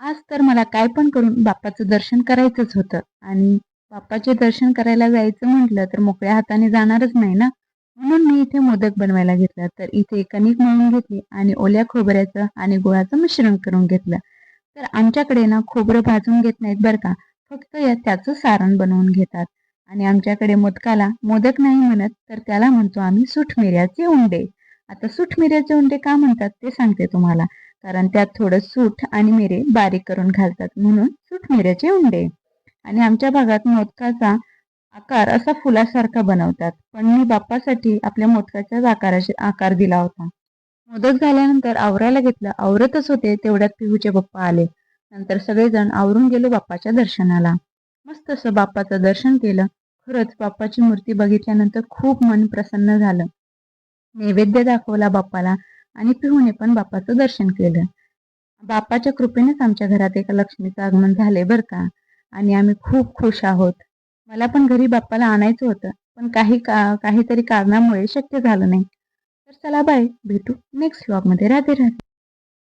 आज तर मला काय पण करून बाप्पाचं दर्शन करायचंच होतं आणि बाप्पाचे दर्शन करायला जायचं म्हटलं तर मोकळ्या हाताने जाणारच नाही ना. म्हणून मी इथे मोदक बनवायला घेतला. तर इथे कणिक मळून घेतली आणि ओल्या खोबऱ्याचं आणि गुळाचं मिश्रण करून घेतलं. तर आमच्याकडे ना खोबरं भाजून घेत नाहीत बरं का. फक्त त्याचं सारण बनवून घेतात आणि आमच्याकडे मोदकाला मोदक नाही म्हणत, तर त्याला म्हणतो आम्ही सुटमिऱ्याचे उंडे. आता सुटमिऱ्याचे उंडे का म्हणतात ते सांगते तुम्हाला. कारण त्यात थोडं सूठ आणि मिरे बारीक करून घालतात म्हणून सूठ मिऱ्याचे उंडे. आणि आमच्या भागात मोदकाचा आकार असा फुलासारखा बनवतात. पण मी बाप्पासाठी आपल्या मोदकाच्याच आकाराचे आकार दिला होता. मोदक झाल्यानंतर आवरायला घेतलं. आवरतच होते तेवढ्यात पिहूचे पप्पा आले. नंतर सगळेजण आवरून गेलो बाप्पाच्या दर्शनाला. मस्त असं बाप्पाचं दर्शन केलं. खरंच बाप्पाची मूर्ती बघितल्यानंतर खूप मन प्रसन्न झालं. नैवेद्य दाखवला बाप्पाला आणि पिहूने पण बाप्पाचं दर्शन केलं. बाप्पाच्या कृपेनेच आमच्या घरात एका लक्ष्मीचं आगमन झालंय बरं का आणि आम्ही खूप खुश आहोत. मला पण घरी बाप्पाला आणायचं होतं, पण काहीतरी कारणामुळे शक्य झालं नाही. तर चला बाय, भेटू नेक्स्ट व्लॉगमध्ये. राधे राधे.